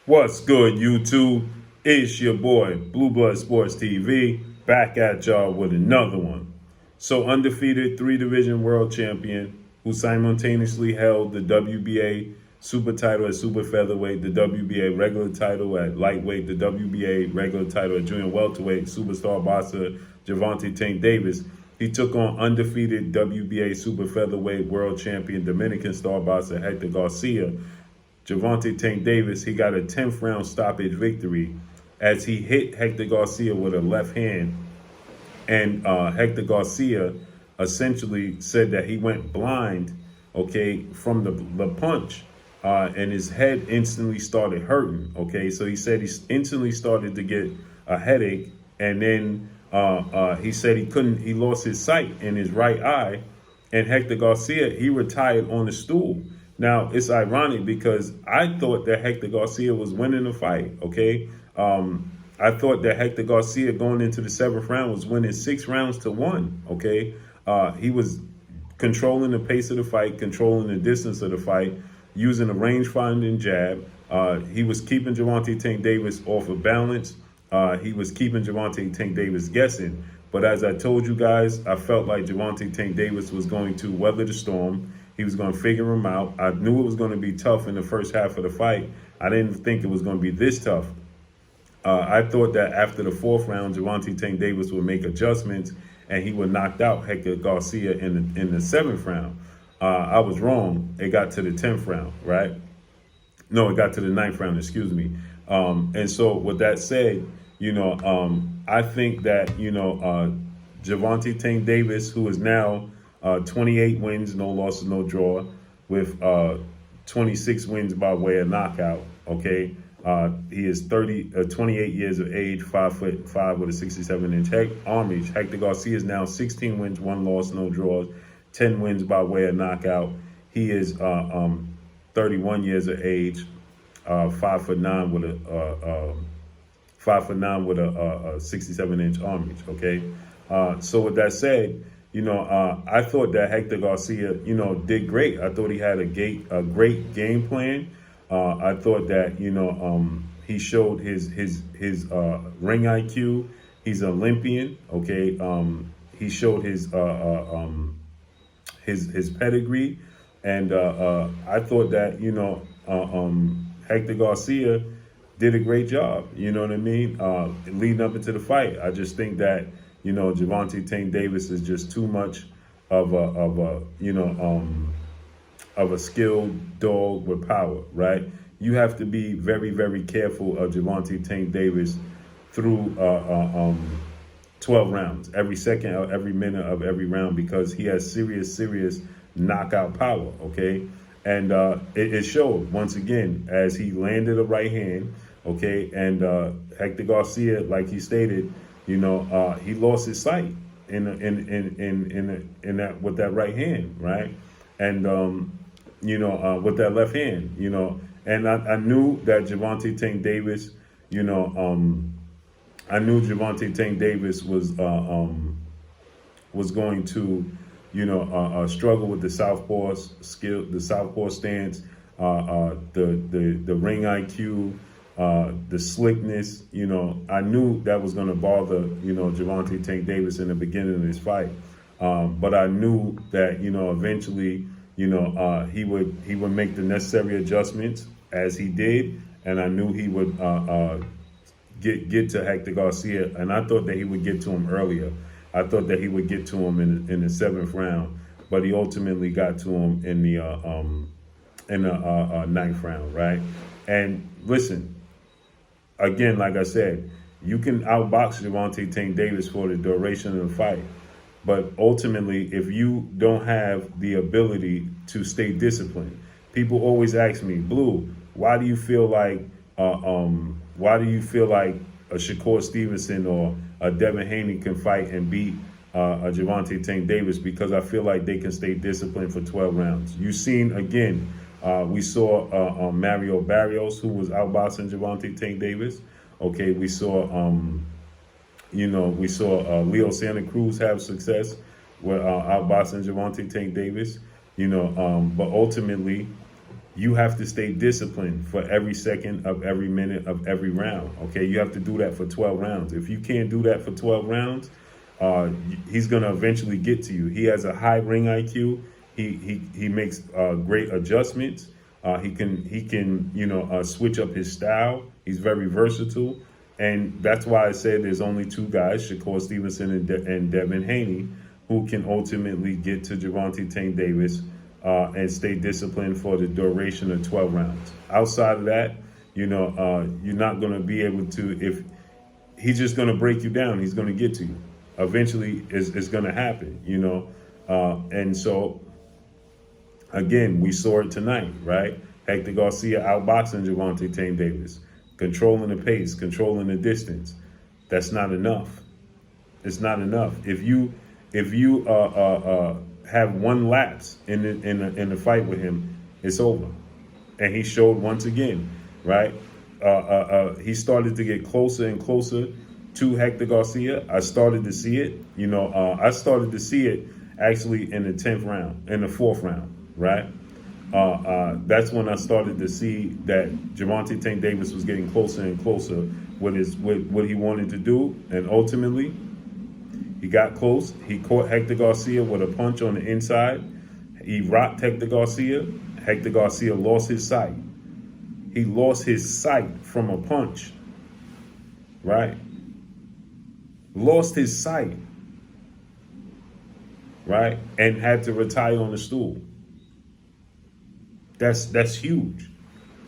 What's good, YouTube? It's your boy, Blue Blood Sports TV, back at y'all with another one. So, undefeated three-division world champion who simultaneously held the WBA super title at super featherweight, the WBA regular title at lightweight, the WBA regular title at junior welterweight, superstar boxer Gervonta Tank Davis. He took on undefeated WBA super featherweight world champion Dominican star boxer Hector Garcia. Javonte Tank Davis, he got a 10th round stoppage victory as he hit Hector Garcia with a left hand. And Hector Garcia essentially said that he went blind, okay, from the punch. And his head instantly started hurting, okay? So he said he instantly started to get a headache. And then he said he lost his sight in his right eye. And Hector Garcia, he retired on the stool. Now, it's ironic because I thought that Hector Garcia was winning the fight, okay? I thought that Hector Garcia going into the 7th round was winning 6 rounds to 1, okay? He was controlling the pace of the fight, controlling the distance of the fight, using a range-finding jab. He was keeping Javonte Tank Davis off of balance. He was keeping Javonte Tank Davis guessing. But as I told you guys, I felt like Javonte Tank Davis was going to weather the storm. He was going to figure him out. I knew it was going to be tough in the first half of the fight. I didn't think it was going to be this tough. I thought that after the 4th round, Javonte Tank Davis would make adjustments and he would knock out Hector Garcia in the 7th round. I was wrong. It got to the 10th round, right? No, it got to the 9th round, excuse me. And so with that said, I think that, Javonte Tank Davis, who is now 28 wins, no losses, no draw, with 26 wins by way of knockout, okay? He is 28 years of age, 5'5" with a 67-inch arm reach. Hector Garcia is now 16 wins, 1 loss, no draws, 10 wins by way of knockout. He is 31 years of age, 5'9" with a 67-inch arm reach, okay? So with that said, I thought that Hector Garcia, did great. I thought he had a great game plan. I thought that, he showed his ring IQ. He's an Olympian, okay? He showed his pedigree. And I thought that, Hector Garcia did a great job, you know what I mean? Leading up into the fight. I just think that, Javonte Tank Davis is just too much of a skilled dog with power, right? You have to be very, very careful of Javonte Tank Davis through 12 rounds, every second, every minute of every round, because he has serious knockout power, okay? And it showed once again as he landed a right hand, okay? And Hector Garcia, like he stated, he lost his sight in that with that right hand, right? And with that left hand, and I knew that Javonte Tank Davis, I knew Javonte Tank Davis was going to, struggle with the southpaw skill, the southpaw stance, the ring IQ, the slickness. I knew that was going to bother, Javonte Tank Davis in the beginning of this fight. But I knew that, eventually, he would make the necessary adjustments as he did, and I knew he would get to Hector Garcia, and I thought that he would get to him earlier. I thought that he would get to him in the 7th round, but he ultimately got to him in the 9th round, right? And listen, again, like I said, you can outbox Javonte Tank Davis for the duration of the fight, but ultimately, if you don't have the ability to stay disciplined, people always ask me, Blue, why do you feel like a Shakur Stevenson or a Devin Haney can fight and beat a Javonte Tank Davis? Because I feel like they can stay disciplined for 12 rounds. You've seen, again, we saw Mario Barrios, who was outboxing Javonte Tank Davis. Okay, we saw Leo Santa Cruz have success with outboxing Javonte Tank Davis. But ultimately, you have to stay disciplined for every second of every minute of every round. Okay, you have to do that for 12 rounds. If you can't do that for 12 rounds, he's going to eventually get to you. He has a high ring IQ. He makes great adjustments. He can switch up his style. He's very versatile, and that's why I said there's only two guys, Shakur Stevenson and Devin Haney, who can ultimately get to Gervonta Tank Davis and stay disciplined for the duration of 12 rounds. Outside of that, you're not going to be able to. If he's just going to break you down, he's going to get to you. Eventually, it's going to happen. And so. Again, we saw it tonight, right? Hector Garcia outboxing Javonte Tank Davis, controlling the pace, controlling the distance. That's not enough. It's not enough. If you have one lapse in the fight with him, it's over. And he showed once again, right? He started to get closer and closer to Hector Garcia. I started to see it. I started to see it actually in the 10th round, in the 4th round. Right, that's when I started to see that Gervonta Tank Davis was getting closer and closer with what he wanted to do, and ultimately, he got close. He caught Hector Garcia with a punch on the inside. He rocked Hector Garcia. Hector Garcia lost his sight. He lost his sight from a punch. Right, lost his sight. Right, and had to retire on the stool. That's huge.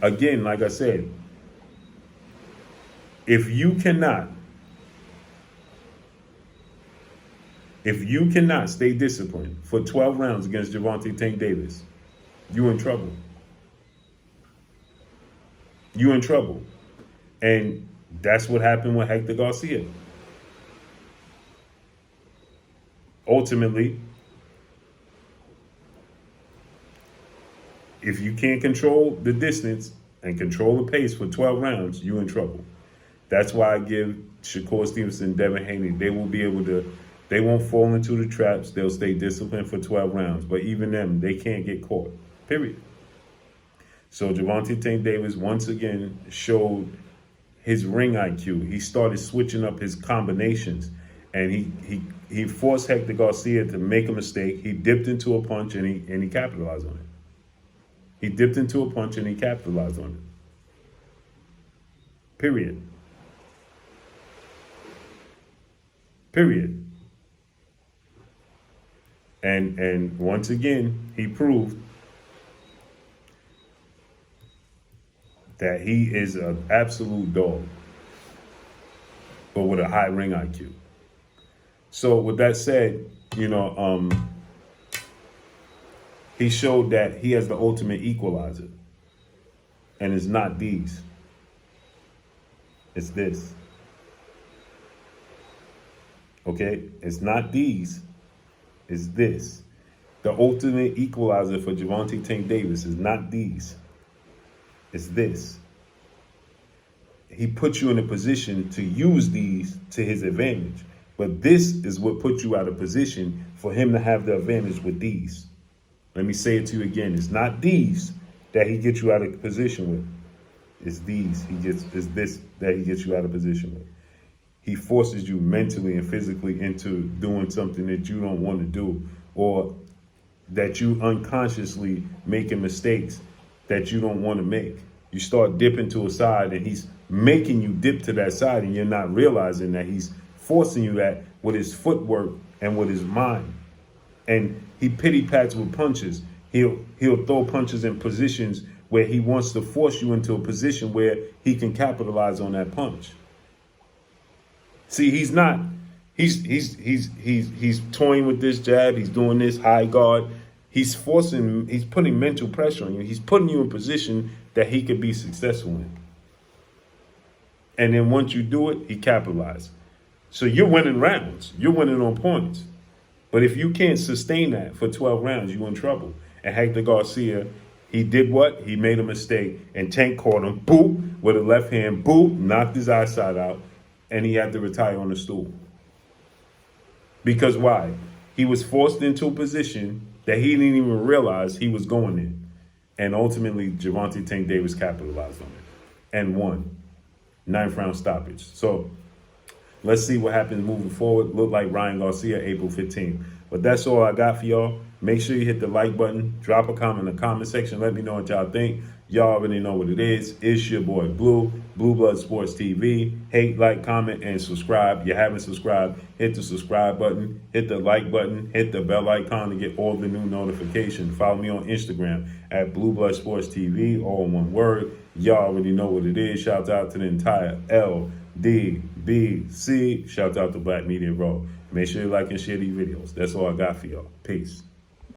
Again, like I said, if you cannot stay disciplined for 12 rounds against Gervonta Tank Davis, you're in trouble. You're in trouble. And that's what happened with Hector Garcia. Ultimately, if you can't control the distance and control the pace for 12 rounds, you're in trouble. That's why I give Shakur Stevenson, Devin Haney, they won't fall into the traps. They'll stay disciplined for 12 rounds. But even them, they can't get caught, period. So Gervonta Tank Davis once again showed his ring IQ. He started switching up his combinations. And he forced Hector Garcia to make a mistake. He dipped into a punch and he capitalized on it. He dipped into a punch and he capitalized on it. Period. Period. And once again, he proved that he is an absolute dog, but with a high ring IQ. So with that said, he showed that he has the ultimate equalizer. And it's not these. It's this. Okay? It's not these. It's this. The ultimate equalizer for Gervonta Tank Davis is not these. It's this. He puts you in a position to use these to his advantage. But this is what puts you out of position for him to have the advantage with these. Let me say it to you again. It's not these that he gets you out of position with. It's these. It's this that he gets you out of position with. He forces you mentally and physically into doing something that you don't want to do, or that you unconsciously making mistakes that you don't want to make. You start dipping to a side and he's making you dip to that side, and you're not realizing that he's forcing you that with his footwork and with his mind. And he pity pats with punches. He'll throw punches in positions where he wants to force you into a position where he can capitalize on that punch. See, he's toying with this jab. He's doing this high guard. He's putting mental pressure on you. He's putting you in position that he could be successful in. And then once you do it, he capitalizes. So you're winning rounds. You're winning on points. But if you can't sustain that for 12 rounds, you're in trouble. And Hector Garcia, he did what? He made a mistake. And Tank caught him, boop, with a left hand, boop, knocked his eyesight out, and he had to retire on the stool. Because why? He was forced into a position that he didn't even realize he was going in. And ultimately, Gervonta Tank Davis capitalized on it and won. 9th round stoppage. So let's see what happens moving forward. Look like Ryan Garcia, April 15th. But that's all I got for y'all. Make sure you hit the like button. Drop a comment in the comment section. Let me know what y'all think. Y'all already know what it is. It's your boy Blue, Blue Blood Sports TV. Hate, like, comment, and subscribe. If you haven't subscribed, hit the subscribe button. Hit the like button. Hit the bell icon to get all the new notifications. Follow me on Instagram at Blue Blood Sports TV, all in one word. Y'all already know what it is. Shout out to the entire LDBC. Shout out to Black Media Row. Make sure you like and share these videos. That's all I got for y'all. Peace.